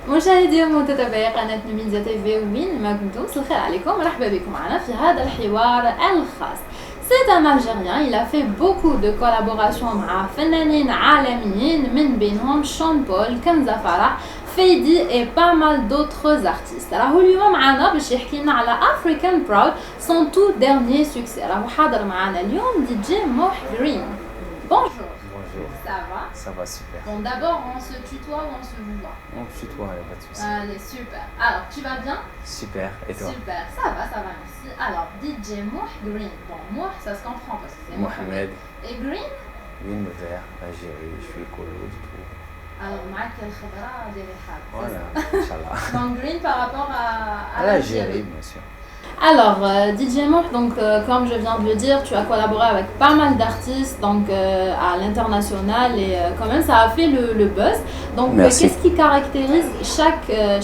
مشاهدي ومتابعي قناة نميديا تي في وين ما كنتم مساء الخير عليكم مرحبا بكم معنا في هذا الحوار الخاص. C'est un Algérien, il a fait beaucoup de collaborations مع فنانين عالميين من بينهم شون بول، كنزة فرح، فيدي et pas mal d'autres artistes. راهو اليوم معنا باش يحكي لنا على African Proud son tout dernier succès. راهو حاضر معنا اليوم دي جي موح جرين. Bonjour. Bonjour. Ça va? Ça va super. Bon, d'abord on se tutoie ou on se vous voit? On tutoie, il n'y a pas de souci. Allez, super. Alors, tu vas bien? Super. Et toi? Super, ça va, merci. Alors, DJ Mouh Green. Bon, Mouh, ça se comprend parce que c'est Mohamed. Et Green? Green, le vert, Algérie, je suis écolo du tout. Alors, معك الخضراء ديال الحال. Voilà, Inch'Allah. Donc, Green par rapport à L'Algérie, bien sûr. Alors, DJ Mouh, donc comme je viens de le dire, tu as collaboré avec pas mal d'artistes donc, à l'international et quand même ça a fait le buzz. Donc, qu'est-ce qui caractérise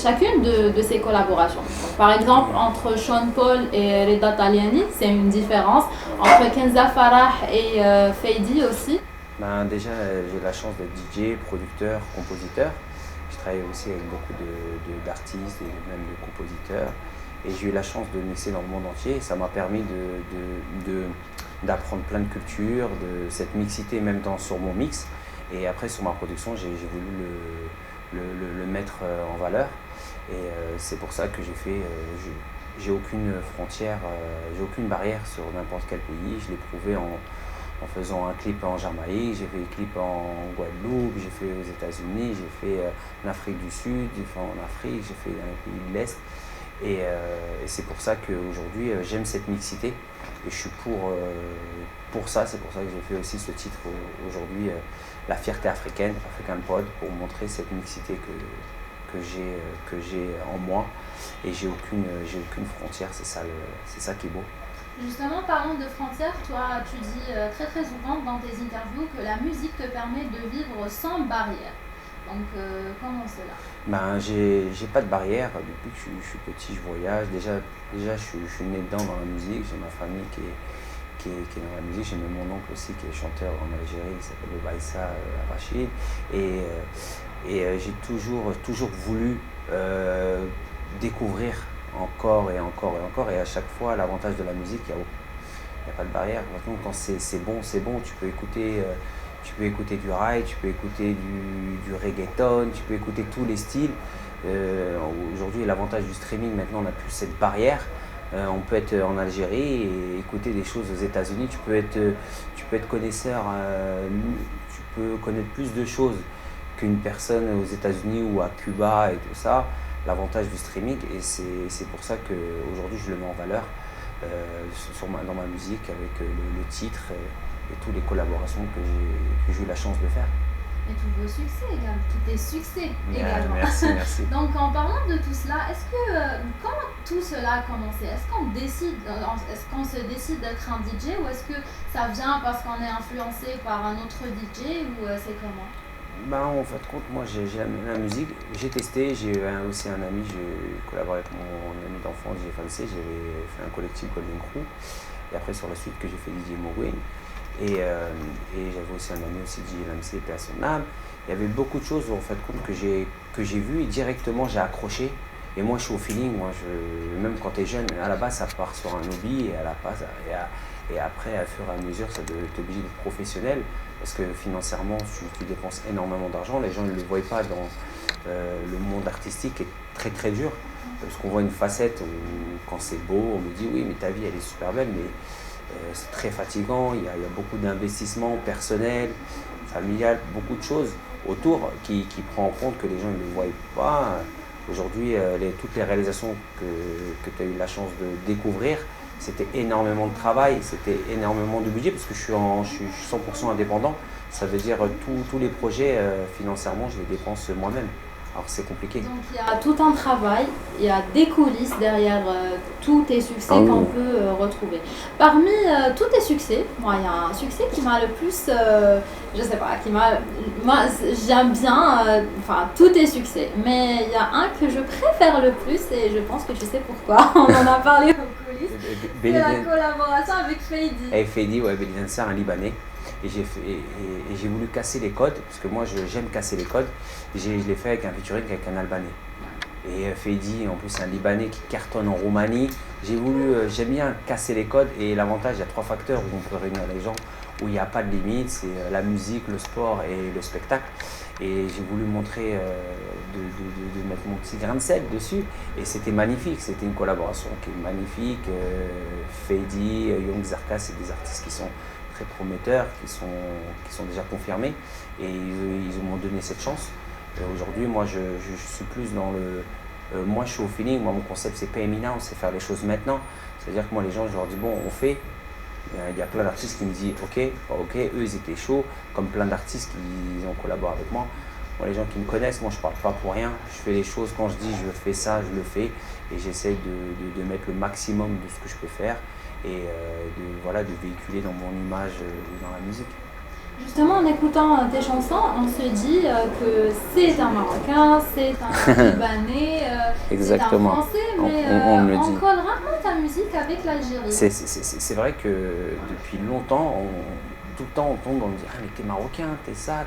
chacune de ces collaborations? Donc, par exemple, entre Sean Paul et Reda Taliani, c'est une différence. Entre Kenza Farah et Feydi aussi. Ben, déjà, j'ai la chance d'être DJ, producteur, compositeur. Je travaille aussi avec beaucoup d'artistes et même de compositeurs. Et j'ai eu la chance de mixer dans le monde entier. Ça m'a permis d'apprendre plein de cultures, de cette mixité même sur mon mix. Et après, sur ma production, j'ai voulu le mettre en valeur. Et c'est pour ça que j'ai aucune frontière, j'ai aucune barrière sur n'importe quel pays. Je l'ai prouvé en faisant un clip en Jamaïque, j'ai fait des clips en Guadeloupe, j'ai fait aux États-Unis, j'ai fait en Afrique du Sud, j'ai fait en Afrique, j'ai fait dans les pays de l'Est. Et c'est pour ça qu'aujourd'hui j'aime cette mixité et je suis pour ça. C'est pour ça que j'ai fait aussi ce titre aujourd'hui, La fierté africaine, African Pod, pour montrer cette mixité que j'ai en moi et j'ai aucune frontière. C'est ça qui est beau. Justement, parlons de frontières. Toi, tu dis très souvent dans tes interviews que la musique te permet de vivre sans barrière. Donc, comment cela? Ben, j'ai pas de barrière. Depuis que je suis petit, je voyage. Déjà je suis né dedans dans la musique. J'ai ma famille qui est dans la musique. J'ai même mon oncle aussi qui est chanteur en Algérie, qui s'appelle Baïssa Rachid. Et j'ai toujours voulu découvrir encore et encore et encore. Et à chaque fois, l'avantage de la musique, il n'y a pas de barrière. Maintenant, quand c'est bon, c'est bon. Tu peux écouter du raï, tu peux écouter du reggaeton, tu peux écouter tous les styles. Aujourd'hui, l'avantage du streaming, maintenant, on n'a plus cette barrière. On peut être en Algérie et écouter des choses aux États-Unis. Tu peux être connaisseur, tu peux connaître plus de choses qu'une personne aux États-Unis ou à Cuba et tout ça. L'avantage du streaming, et c'est pour ça qu'aujourd'hui, je le mets en valeur dans ma musique avec le titre. Et toutes les collaborations que j'ai eu la chance de faire. Et tous vos succès également, tous tes succès également. Merci. Donc en parlant de tout cela, comment tout cela a commencé? Est-ce qu'on se décide d'être un DJ ou est-ce que ça vient parce qu'on est influencé par un autre DJ ou c'est comment? Ben, en fait, moi j'ai la musique, j'ai testé, j'ai aussi un ami, j'ai collaboré avec mon ami d'enfance, DJ Fancy, j'avais fait un collectif Golden Crew. Et après sur la suite que j'ai fait DJ Mogwin. Et j'avais aussi un ami aussi, DJ LMC, paix à son âme. Il y avait beaucoup de choses en fait que j'ai vues et directement j'ai accroché. Et moi je suis au feeling, même quand tu es jeune, à la base ça part sur un hobby et à la base et après à fur et à mesure ça t'oblige d'être professionnel parce que financièrement tu dépenses énormément d'argent. Les gens ne le voient pas dans le monde artistique est très dur parce qu'on voit une facette où quand c'est beau on me dit oui mais ta vie elle est super belle mais c'est très fatigant, il y a beaucoup d'investissements personnels, familial, beaucoup de choses autour qui prend en compte que les gens ne le voient pas. Aujourd'hui, toutes les réalisations que tu as eu la chance de découvrir, c'était énormément de travail, c'était énormément de budget parce que je suis 100% indépendant. Ça veut dire tous les projets financièrement, je les dépense moi-même. Alors c'est compliqué. Donc il y a tout un travail, il y a des coulisses derrière tous tes succès qu'on peut retrouver. Parmi tous tes succès, moi il y a un succès qui m'a le plus, je sais pas, moi j'aime bien, tous tes succès, mais il y a un que je préfère le plus et je pense que tu sais pourquoi. On en a parlé aux coulisses. C'est la collaboration avec Feydi. Feydi, ouais, Belly Dancer, un Libanais. et j'ai voulu casser les codes, parce que moi j'aime casser les codes. Je l'ai fait avec un featuring avec un Albanais. Et Feydi, en plus c'est un Libanais qui cartonne en Roumanie. J'aime bien casser les codes, et l'avantage, il y a 3 facteurs où on peut réunir les gens, où il n'y a pas de limite, c'est la musique, le sport et le spectacle. Et j'ai voulu montrer, de mettre mon petit grain de sel dessus, et c'était magnifique, c'était une collaboration qui est magnifique. Feydi, Young Zarka, c'est des artistes qui sont très prometteurs, qui sont déjà confirmés, et ils m'ont donné cette chance. Aujourd'hui, moi, je suis plus dans le... moi, je suis au feeling. Moi, mon concept, c'est pay me now, c'est faire les choses maintenant. C'est-à-dire que moi, les gens, je leur dis, bon, on fait. Il y a plein d'artistes qui me disent, ok, pas ok. Eux, ils étaient chauds, comme plein d'artistes qui ont collaboré avec moi. Moi, les gens qui me connaissent, moi, je parle pas pour rien. Je fais les choses, quand je dis, je fais ça, je le fais. Et j'essaie de mettre le maximum de ce que je peux faire, et de véhiculer dans mon image ou dans la musique. Justement, en écoutant tes chansons, on se dit que c'est un Marocain, c'est un Libanais, c'est un Français, mais on colle rarement ta musique avec l'Algérie. C'est vrai que depuis longtemps, tout le temps on tombe, on me dit « Ah mais t'es Marocain, t'es ça ».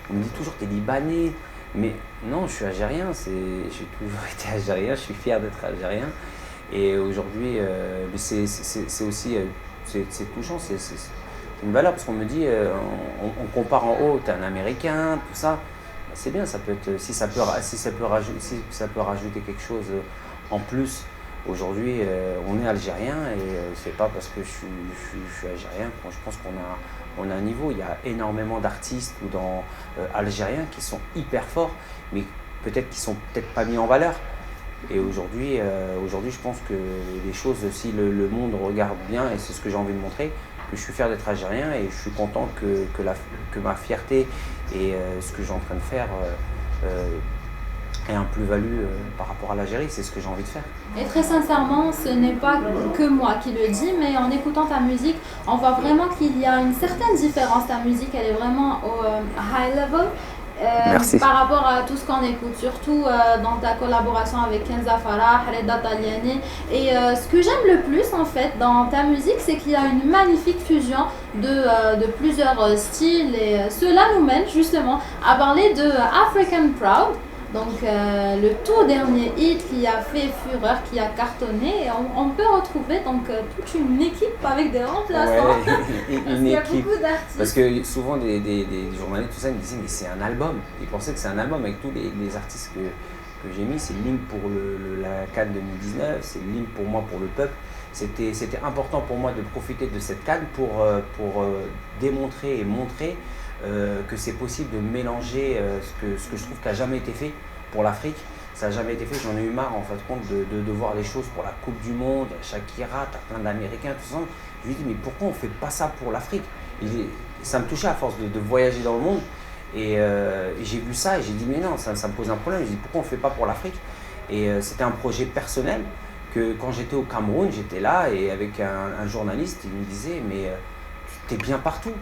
On me dit toujours « T'es Libanais ». Mais non, je suis algérien, j'ai toujours été algérien, je suis fier d'être algérien. Et aujourd'hui, c'est aussi c'est touchant, c'est une valeur, parce qu'on me dit, on compare en haut, t'es un Américain, tout ça. C'est bien, ça peut être, si ça peut rajouter quelque chose en plus. Aujourd'hui, on est algérien, et c'est pas parce que je suis algérien. Je pense qu'on a un niveau. Il y a énormément d'artistes algériens qui sont hyper forts, mais peut-être qui sont peut-être pas mis en valeur. Et aujourd'hui, je pense que les choses, si le monde regarde bien, et c'est ce que j'ai envie de montrer, que je suis fier d'être algérien, et je suis content que ma fierté et ce que j'ai en train de faire ait un plus-value par rapport à l'Algérie. C'est ce que j'ai envie de faire. Et très sincèrement, ce n'est pas que moi qui le dis, mais en écoutant ta musique, on voit vraiment qu'il y a une certaine différence. Ta musique, elle est vraiment au high level. Par rapport à tout ce qu'on écoute, surtout dans ta collaboration avec Kenza Farah, Reda Taliani. Et ce que j'aime le plus en fait dans ta musique, c'est qu'il y a une magnifique fusion de plusieurs styles, et cela nous mène justement à parler de African Proud. Donc le tout dernier hit qui a fait fureur, qui a cartonné, et on peut retrouver donc toute une équipe avec des remplaçants. Ouais, parce qu'il y a beaucoup d'artistes. Parce que souvent des journalistes, tout ça, ils me disaient mais c'est un album. Ils pensaient que c'est un album avec tous les artistes que j'ai mis. C'est l'hymne pour la CAN 2019, c'est l'hymne pour moi pour le peuple. C'était important pour moi de profiter de cette CAN pour démontrer et montrer que c'est possible de mélanger ce que je trouve qui n'a jamais été fait pour l'Afrique. Ça n'a jamais été fait, j'en ai eu marre en fait compte de voir les choses pour la Coupe du Monde, Shakira, t'as plein d'Américains, tout ça. Je lui dis mais pourquoi on ne fait pas ça pour l'Afrique? Ça me touchait à force de voyager dans le monde, et j'ai vu ça et j'ai dit mais non, ça me pose un problème. Je dis pourquoi on ne fait pas pour l'Afrique? Et c'était un projet personnel que quand j'étais au Cameroun, j'étais là, et avec un journaliste, il me disait mais t'es bien partout.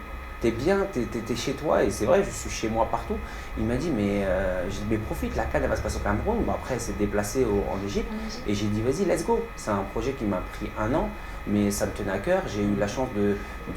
T'es bien, t'es chez toi, et c'est vrai, je suis chez moi partout. Il m'a dit, mais profite, la CAN elle va se passer au Cameroun. Bon, après, elle s'est déplacée en Égypte, et j'ai dit, vas-y, let's go. C'est un projet qui m'a pris 1 an, mais ça me tenait à cœur. J'ai eu la chance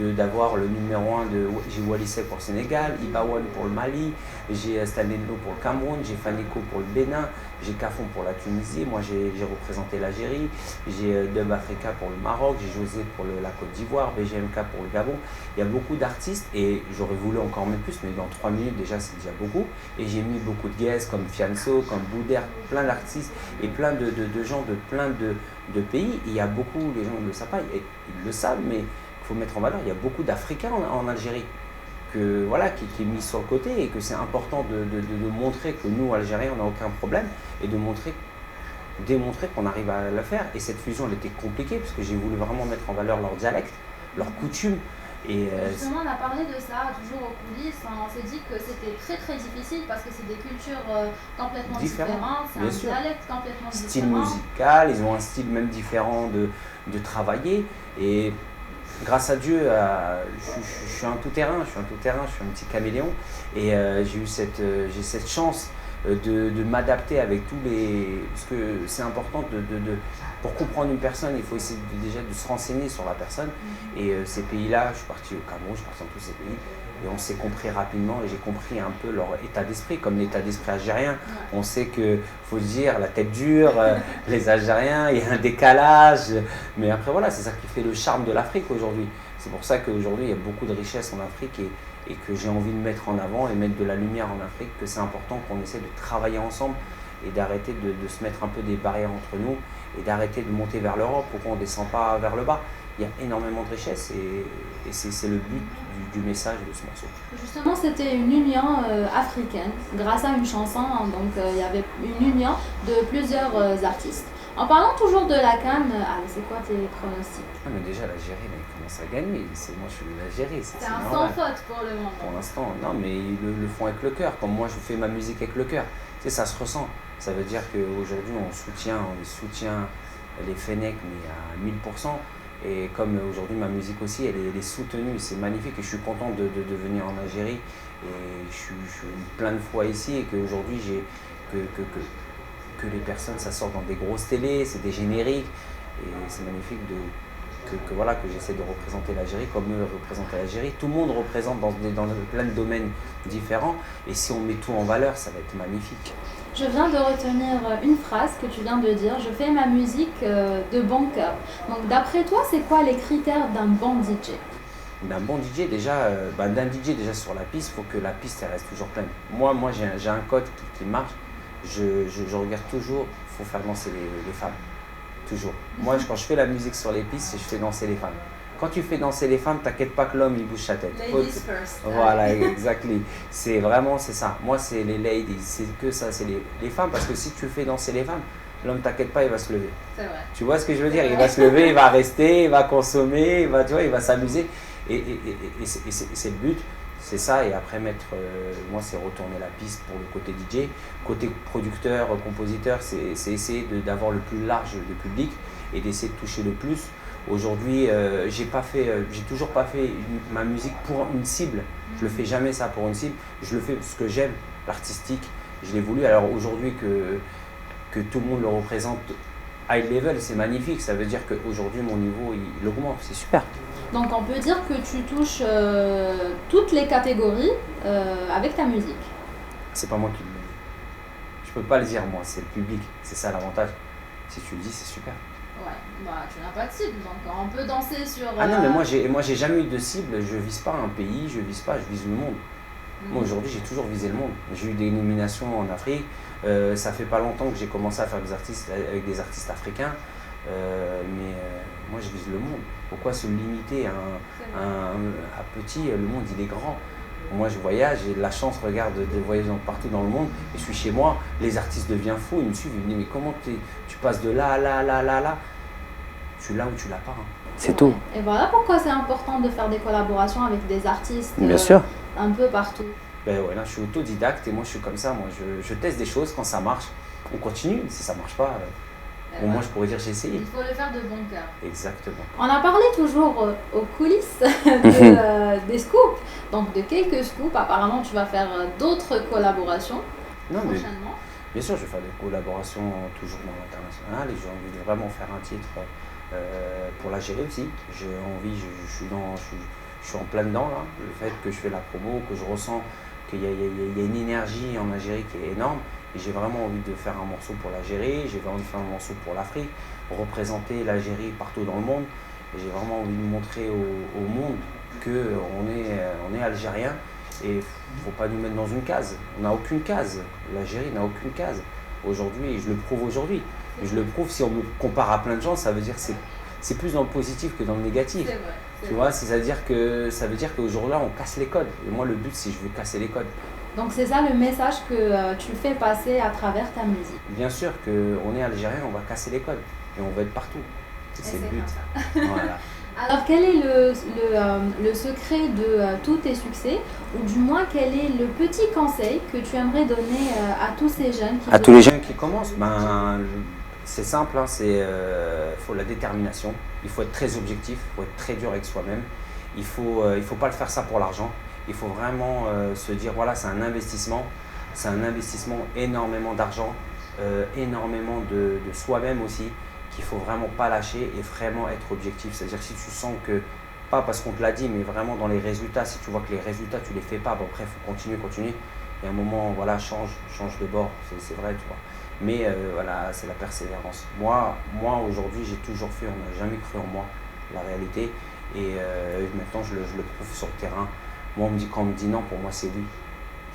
d'avoir le numéro 1 j'ai Wallisé pour le Sénégal, Ibawan pour le Mali, j'ai Stanleylo pour le Cameroun, j'ai Faniko pour le Bénin, j'ai Cafon pour la Tunisie, moi j'ai représenté l'Algérie, j'ai Dub Africa pour le Maroc, j'ai José pour la Côte d'Ivoire, BGMK pour le Gabon. Il y a beaucoup d'artistes, et j'aurais voulu encore mettre plus, mais dans 3 minutes déjà c'est déjà beaucoup. Et j'ai mis beaucoup de guests comme Fianso, comme Bouder, plein d'artistes et plein de gens de plein de pays. Il y a beaucoup, les gens ne le savent pas, ils le savent, mais il faut mettre en valeur, il y a beaucoup d'Africains en Algérie qui est mis sur le côté, et que c'est important de montrer que nous, Algériens, on n'a aucun problème, et démontrer qu'on arrive à le faire. Et cette fusion, elle était compliquée, parce que j'ai voulu vraiment mettre en valeur leur dialecte, leurs coutumes. Et justement, on a parlé de ça, toujours aux coulisses. On s'est dit que c'était très très difficile, parce que c'est des cultures complètement différentes, c'est un dialecte complètement différent. Style musical, ils ont un style même différent de travailler. Et grâce à Dieu, je suis un tout-terrain, je suis un petit caméléon, et j'ai cette chance de m'adapter avec tous les... Parce que c'est important pour comprendre une personne, il faut essayer déjà de se renseigner sur la personne. Et ces pays-là, je suis parti au Cameroun, je suis parti dans tous ces pays, et on s'est compris rapidement, et j'ai compris un peu leur état d'esprit, comme l'état d'esprit algérien. On sait que, faut dire, la tête dure, les Algériens, il y a un décalage, mais après voilà, c'est ça qui fait le charme de l'Afrique aujourd'hui. C'est pour ça qu'aujourd'hui, il y a beaucoup de richesses en Afrique, et que j'ai envie de mettre en avant et mettre de la lumière en Afrique, que c'est important qu'on essaie de travailler ensemble et d'arrêter de se mettre un peu des barrières entre nous et d'arrêter de monter vers l'Europe. Pourquoi on ne descend pas vers le bas? Il y a énormément de richesses et c'est le but du message de ce morceau. Justement, c'était une union africaine grâce à une chanson, hein, donc il y avait une union de plusieurs artistes. En parlant toujours de la CAN, c'est quoi tes pronostics? Mais déjà l'Algérie, elle commence à gagner. Moi je suis de l'Algérie. C'est un sans faute pour le moment. Pour l'instant, non, mais ils le font avec le cœur. Comme moi je fais ma musique avec le cœur. Tu sais, ça se ressent. Ça veut dire qu'aujourd'hui on soutient les Fennecs, mais à 1000%. Et comme aujourd'hui ma musique aussi, elle est soutenue. C'est magnifique et je suis content de venir en Algérie. Et je suis plein de fois ici et qu'aujourd'hui que les personnes, ça sort dans des grosses télés, c'est des génériques. Et c'est magnifique voilà, que j'essaie de représenter l'Algérie comme eux représentent l'Algérie. Tout le monde représente dans plein de domaines différents. Et si on met tout en valeur, ça va être magnifique. Je viens de retenir une phrase que tu viens de dire. Je fais ma musique de bon cœur. Donc d'après toi, c'est quoi les critères d'un bon DJ? D'un bon DJ, déjà, d'un DJ déjà sur la piste, il faut que la piste elle reste toujours pleine. Moi j'ai un code qui marche. Je regarde toujours, il faut faire danser les femmes. Toujours. Moi, quand je fais la musique sur les pistes, je fais danser les femmes. Quand tu fais danser les femmes, t'inquiète pas que l'homme il bouge sa tête. Ladies first. Voilà, exactly. C'est ça. Moi, c'est les ladies. C'est que ça, c'est les femmes. Parce que si tu fais danser les femmes, l'homme, t'inquiète pas, il va se lever. C'est vrai. Tu vois ce que je veux dire? Il va se lever, il va rester, il va consommer, il va s'amuser. Et c'est le but. C'est ça, et après moi c'est retourner la piste pour le côté DJ. Côté producteur, compositeur, c'est essayer d'avoir le plus large de public et d'essayer de toucher le plus. Aujourd'hui, j'ai toujours pas fait ma musique pour une cible. Je le fais jamais ça pour une cible. Je le fais parce que j'aime l'artistique. Je l'ai voulu. Alors aujourd'hui que tout le monde le représente high level, c'est magnifique. Ça veut dire qu'aujourd'hui mon niveau il augmente. C'est super. Donc on peut dire que tu touches toutes les catégories avec ta musique. C'est pas moi qui le dis. Je peux pas le dire moi, c'est le public. C'est ça l'avantage. Si tu le dis, c'est super. Ouais, tu n'as pas de cible, donc on peut danser sur... Ah non, mais moi j'ai jamais eu de cible. Je vise pas un pays, je vise le monde. Moi aujourd'hui j'ai toujours visé le monde. J'ai eu des nominations en Afrique. Ça fait pas longtemps que j'ai commencé à faire avec des artistes africains. Mais moi je vise le monde. Pourquoi se limiter à petit? Le monde il est grand. Moi je voyage, j'ai de la chance, regarde, de voyager partout dans le monde et je suis chez moi. Les artistes deviennent fous, ils me suivent, ils me disent mais comment tu passes de là à là, là? Tu l'as ou tu l'as pas, hein. C'est tout. Et voilà pourquoi c'est important de faire des collaborations avec des artistes. Bien sûr. Un peu partout. Ben ouais, là je suis autodidacte et moi je suis comme ça. Moi je teste des choses, quand ça marche, on continue. Si ça marche pas, au moins je pourrais dire j'ai essayé. Il faut le faire de bon cœur. Exactement. On a parlé toujours aux coulisses des scoops, donc de quelques scoops. Apparemment tu vas faire d'autres collaborations prochainement. Bien sûr, je vais faire des collaborations toujours dans l'international et j'ai envie de vraiment faire un titre pour l'Algérie aussi. J'ai envie, je suis en plein dedans là. Le fait que je fais la promo, que je ressens qu'il y a une énergie en Algérie qui est énorme. Et j'ai vraiment envie de faire un morceau pour l'Algérie, j'ai envie de faire un morceau pour l'Afrique, représenter l'Algérie partout dans le monde. Et j'ai vraiment envie de montrer au monde qu'on est algérien et il ne faut pas nous mettre dans une case. On n'a aucune case. L'Algérie n'a aucune case. Aujourd'hui, et je le prouve aujourd'hui. Je le prouve, si on me compare à plein de gens, ça veut dire que c'est plus dans le positif que dans le négatif. C'est vrai. Tu vois, ça veut dire qu'aujourd'hui on casse les codes. Et moi le but c'est que je veux casser les codes. Donc c'est ça le message que tu fais passer à travers ta musique. Bien sûr qu'on est algérien, on va casser les codes et on va être partout. C'est le but. Voilà. Alors quel est le secret de tous tes succès, ou du moins quel est le petit conseil que tu aimerais donner à tous ces jeunes qui... À tous les jeunes qui commencent, c'est simple, hein, faut la détermination, il faut être très objectif, il faut être très dur avec soi-même, il faut pas le faire ça pour l'argent, il faut vraiment se dire voilà c'est un investissement, c'est un investissement énormément d'argent, énormément de soi-même aussi, qu'il faut vraiment pas lâcher et vraiment être objectif. C'est-à-dire si tu sens que, pas parce qu'on te l'a dit, mais vraiment dans les résultats, si tu vois que les résultats tu les fais pas, bon après il faut continuer. Il y a un moment, voilà, change de bord, c'est vrai, tu vois. Mais voilà, c'est la persévérance. Moi aujourd'hui, j'ai toujours fait, on n'a jamais cru en moi, la réalité. Et maintenant, je le prouve sur le terrain. Moi, quand on me dit non, pour moi, c'est oui.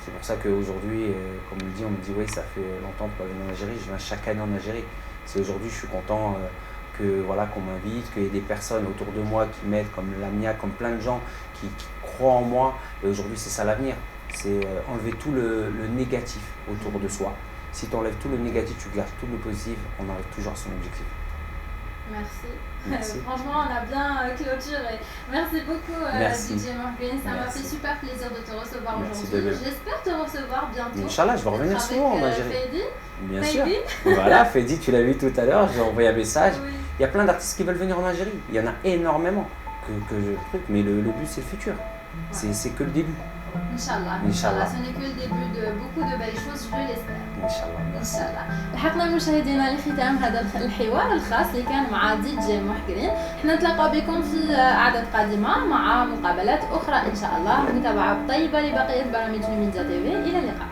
C'est pour ça qu'aujourd'hui, comme on me dit, oui, ça fait longtemps que tu pas venu en Algérie. Je viens chaque année en Algérie. C'est aujourd'hui, je suis content voilà, qu'on m'invite, qu'il y ait des personnes autour de moi qui m'aident, comme Lamia, comme plein de gens qui croient en moi. Et aujourd'hui, c'est ça l'avenir. C'est enlever tout le négatif autour de soi. Si tu enlèves tout le négatif, tu gardes tout le positif, on arrive toujours à son objectif. Merci. Franchement, on a bien clôturé. Merci beaucoup, DJ Morgan. Ça m'a fait super plaisir de te recevoir aujourd'hui. J'espère te recevoir bientôt. Inch'Allah, je vais revenir souvent en Algérie. Fedi. Bien sûr. Voilà, Fedi, tu l'as vu tout à l'heure, j'ai envoyé un message. Oui. Il y a plein d'artistes qui veulent venir en Algérie. Il y en a énormément. Mais le but, c'est le futur. Ouais. C'est que le début. Inch'Allah, ce n'est que le début de beaucoup de belles choses, je l'espère. Inch'Allah. لحقنا مشاهدينا لختام هذا الحوار الخاص اللي كان مع دي جي محقرين. احنا نتلاقى بكم في أعداد قادمة مع مقابلات أخرى إن شاء الله. متابعة طيبة لبقية برامج ميديا تي في. إلى اللقاء.